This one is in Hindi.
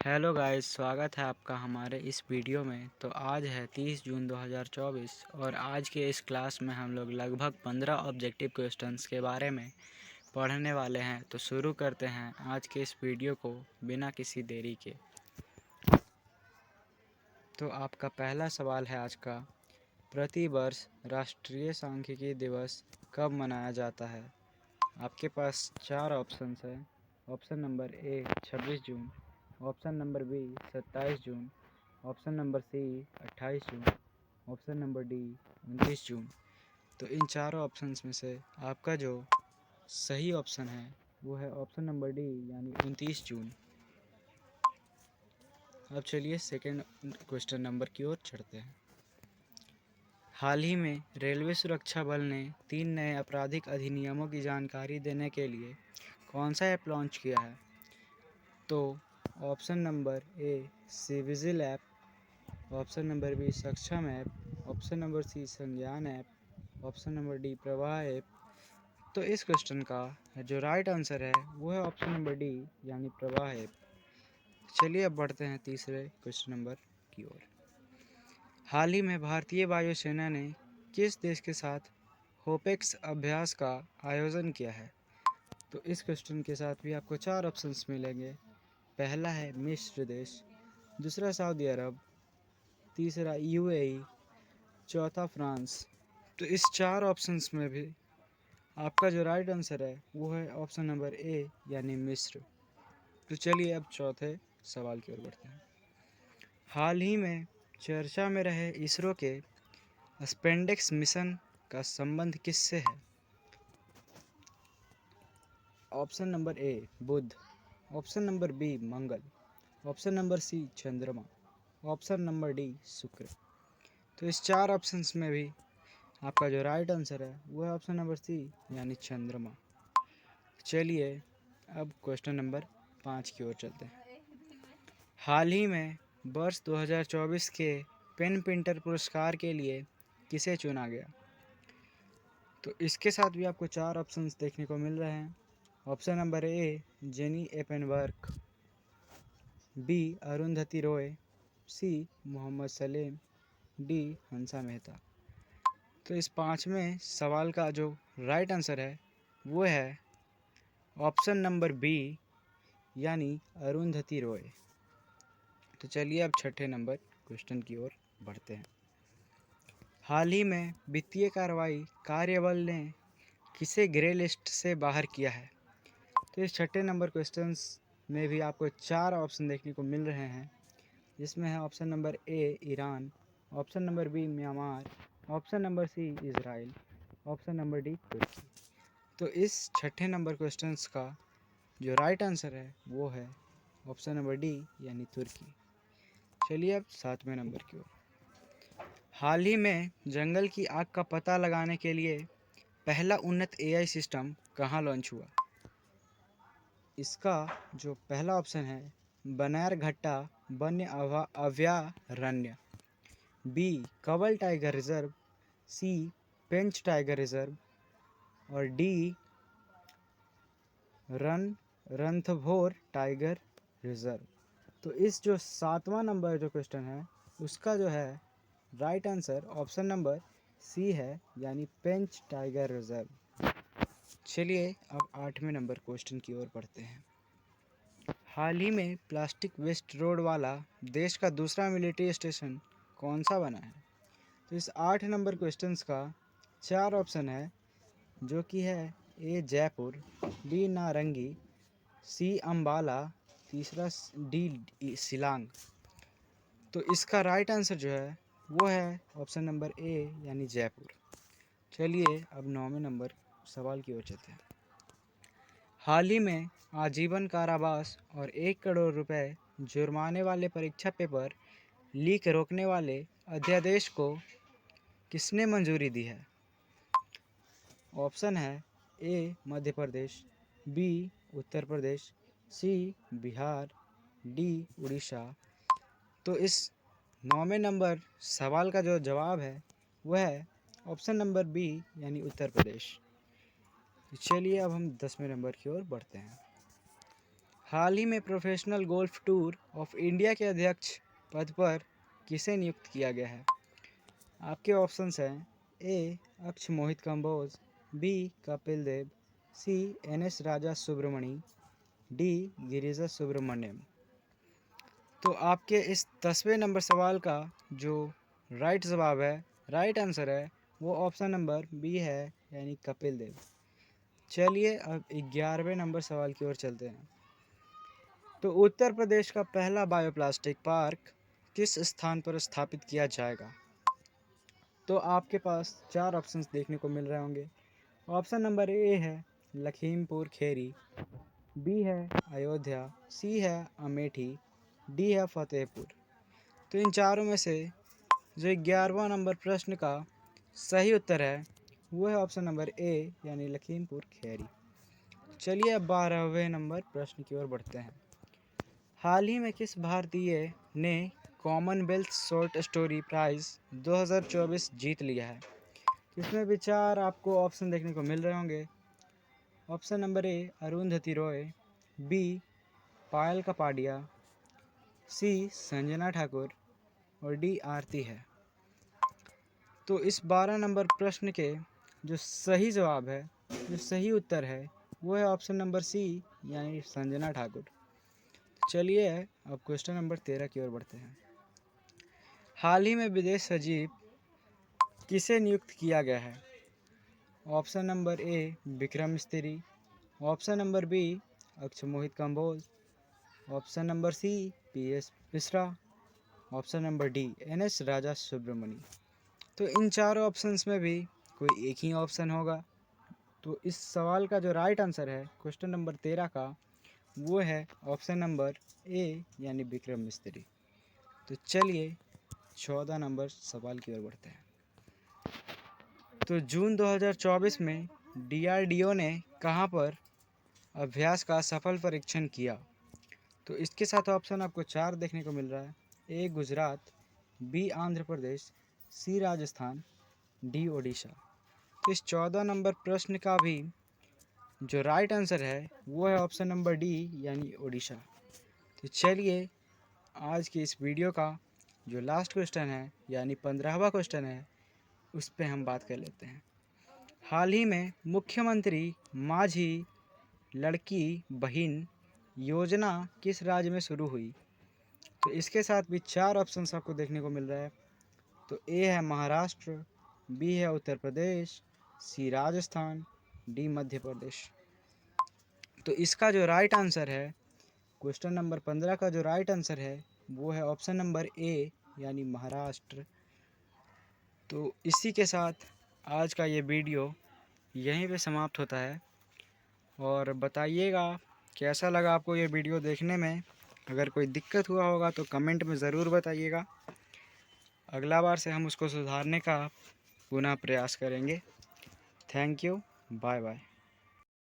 हेलो गाइस, स्वागत है आपका हमारे इस वीडियो में। तो आज है 30 जून 2024 और आज के इस क्लास में हम लोग लगभग 15 ऑब्जेक्टिव क्वेश्चंस के बारे में पढ़ने वाले हैं। तो शुरू करते हैं आज के इस वीडियो को बिना किसी देरी के। तो आपका पहला सवाल है आज का, प्रति वर्ष राष्ट्रीय सांख्यिकी दिवस कब मनाया जाता है? आपके पास 4 ऑप्शंस हैं। ऑप्शन नंबर ए 26 जून, ऑप्शन नंबर बी 27 जून, ऑप्शन नंबर सी 28 जून, ऑप्शन नंबर डी 29 जून। तो इन चारों ऑप्शंस में से आपका जो सही ऑप्शन है वो है ऑप्शन नंबर डी यानी 29 जून। अब चलिए सेकंड क्वेश्चन नंबर की ओर चढ़ते हैं। हाल ही में रेलवे सुरक्षा बल ने 3 नए आपराधिक अधिनियमों की जानकारी देने के लिए कौन सा ऐप लॉन्च किया है? तो option number A cVIGIL app, option number B Saksham app, option number C Sangyan app, option number D Pravah app. तो इस क्वेश्चन का जो राइट आंसर है वो है ऑप्शन नंबर डी यानी प्रवाह ऐप। चलिए अब बढ़ते हैं तीसरे क्वेश्चन नंबर की ओर। हाल ही में भारतीय वायुसेना ने किस देश के साथ होपेक्स अभ्यास का आयोजन किया है? तो इस क्वेश्चन के साथ भी आपको 4 ऑप्शंस मिलेंगे। पहला है मिस्र देश, दूसरा सऊदी अरब, तीसरा यूएई, चौथा फ्रांस। तो इस 4 ऑप्शंस में भी आपका जो राइट आंसर है वो है ऑप्शन नंबर ए यानी मिस्र। तो चलिए अब चौथे सवाल की ओर बढ़ते हैं। हाल ही में चर्चा में रहे इसरो के स्पेंडेक्स मिशन का संबंध किससे है? ऑप्शन नंबर ए बुध, ऑप्शन नंबर बी मंगल, ऑप्शन नंबर सी चंद्रमा, ऑप्शन नंबर डी शुक्र। तो इस 4 ऑप्शंस में भी आपका जो राइट आंसर है वो है ऑप्शन नंबर सी यानी चंद्रमा। चलिए अब क्वेश्चन नंबर 5 की ओर चलते हैं। हाल ही में वर्ष 2024 के पेन पिंटर पुरस्कार के लिए किसे चुना गया? तो इसके साथ भी आपको 4 ऑप्शंस देखने को मिल रहे हैं। Option number A Jenny Erpenbeck, B Arundhati Roy, C Mohammed Salem, D Hansa Mehta. तो इस 5वें सवाल का जो राइट आंसर है वो है ऑप्शन नंबर बी यानी अरुंधति रॉय। तो चलिए अब छठे नंबर क्वेश्चन की ओर बढ़ते हैं। हाल ही में वित्तीय कार्रवाई कार्यबल ने किसे ग्रे लिस्ट से बाहर किया है? तो इस छठे नंबर क्वेश्चंस में भी आपको 4 ऑप्शन देखने को मिल रहे हैं, जिसमें है option number A Iran, option number B Myanmar, option number C Israel, option number D तुर्की। तो इस छठे नंबर क्वेश्चंस का जो राइट आंसर है वो है ऑप्शन नंबर डी यानी तुर्की। चलिए अब 7वें नंबर की ओर। हाल ही में जंगल की आग का पता लगाने के लिए पहला उन्नत एआई सिस्टम कहाँ लॉन्च हुआ? इसका जो पहला ऑप्शन है बनैरघट्टा वन्य अभयारण्य, बी कंवल टाइगर रिजर्व, सी पेंच टाइगर रिजर्व और डी रणथंभौर टाइगर रिजर्व। तो इस जो 7वां नंबर जो क्वेश्चन है उसका जो है right answer option number C है यानी पेंच टाइगर रिजर्व। चलिए अब 8वें नंबर क्वेश्चन की ओर बढ़ते हैं। हाल ही में प्लास्टिक वेस्ट रोड वाला देश का दूसरा मिलिट्री स्टेशन कौन सा बना है? तो इस 8 नंबर क्वेश्चंस का 4 ऑप्शन है, जो कि है ए जयपुर, बी नारंगी, सी अम्बाला, तीसरा डी शिलांग। तो इसका राइट आंसर जो है वो है ऑप्शन नंबर ए यानी जयपुर। चलिए अब 9वें नंबर सवाल की ओर चलते हैं। हाल ही में आजीवन कारावास और 1 करोड़ रुपए जुर्माने वाले परीक्षा पेपर लीक रोकने वाले अध्यादेश को किसने मंजूरी दी है? ऑप्शन है ए मध्य प्रदेश, बी उत्तर प्रदेश, सी बिहार, डी उड़ीसा। तो इस 9वें नंबर सवाल का जो जवाब है वह है ऑप्शन नंबर बी यानी उत्तर प्रदेश। चलिए अब हम 10वें नंबर की ओर बढ़ते हैं। हाल ही में professional golf tour of India के अध्यक्ष पद पर किसे नियुक्त किया गया है? आपके ऑप्शंस हैं ए अक्ष मोहित कंबोज, बी कपिल देव, सी एन.एस. राजा सुब्रमणी, डी गिरिजा सुब्रमण्यम। तो आपके इस 10वें नंबर सवाल का जो राइट जवाब है, राइट आंसर है, वो ऑप्शन नंबर बी है, यानी कपिल देव। चलिए अब 11वें नंबर सवाल की ओर चलते हैं। तो उत्तर प्रदेश का पहला बायोप्लास्टिक पार्क किस स्थान पर स्थापित किया जाएगा? तो आपके पास 4 ऑप्शंस देखने को मिल रहे होंगे। ऑप्शन नंबर ए है लखीमपुर खेरी, बी है अयोध्या, सी है अमेठी, डी है फतेहपुर। तो इन चारों में से जो 11वां नंबर प्रश्न का सही उत्तर है वो है ऑप्शन नंबर ए, यानी लखीमपुर खेरी। चलिए अब 12वें नंबर प्रश्न की ओर बढ़ते हैं। हाल ही में किस भारतीय ने कॉमनवेल्थ शॉर्ट स्टोरी प्राइज़ 2024 जीत लिया है? इसमें भी 4 आपको ऑप्शन देखने को मिल रहे होंगे। Option number A Arundhati Roy, B Payal Kapadia, C Sanjana Thakur और डी आरती है। तो इस 12 नंबर प्रश्न के जो सही जवाब है, जो सही उत्तर है, वो है ऑप्शन नंबर सी, यानी संजना ठाकुर। चलिए अब क्वेश्चन नंबर 13 की ओर बढ़ते हैं। हाल ही में विदेश सचिव किसे नियुक्त किया गया है? ऑप्शन नंबर ए विक्रम मिस्त्री, option number B Aksh Mohit Kamboj, option number C P S. Mishra, option number D N S. Raja Subramani. तो इन चारों ऑप्शंस में भी कोई एक ही ऑप्शन होगा। तो इस सवाल का जो राइट आंसर है क्वेश्चन नंबर 13 का, वो है ऑप्शन नंबर ए, यानी विक्रम मिस्त्री। तो चलिए 14 नंबर सवाल की ओर बढ़ते हैं। तो जून 2024 में DRDO ने कहाँ पर अभ्यास का सफल परीक्षण किया? तो इसके साथ ऑप्शन आपको 4 देखने को मिल रहा है। ए गुजरात, बी आंध्र प्रदेश, सी राजस्थान, डी ओडिशा। तो इस 14 नंबर प्रश्न का भी जो राइट आंसर है वो है ऑप्शन नंबर डी, यानी ओडिशा। तो चलिए आज की इस वीडियो का जो लास्ट क्वेश्चन है, यानी 15वां क्वेश्चन है, उस पर हम बात कर लेते हैं। हाल ही में मुख्यमंत्री माझी लड़की बहन योजना किस राज्य में शुरू हुई? तो इसके साथ भी 4 ऑप्शंस आपको देखने को मिल रहा है। तो ए है महाराष्ट्र, बी है उत्तर प्रदेश, सी राजस्थान, डी मध्य प्रदेश। तो इसका जो राइट आंसर है, क्वेश्चन नंबर 15 का जो राइट आंसर है वो है ऑप्शन नंबर ए, यानी महाराष्ट्र। तो इसी के साथ आज का ये वीडियो यहीं पे समाप्त होता है। और बताइएगा कैसा लगा आपको ये वीडियो देखने में। अगर कोई दिक्कत हुआ होगा तो कमेंट में ज़रूर बताइएगा। अगला बार से हम उसको सुधारने का पुनः प्रयास करेंगे। Thank you, bye bye.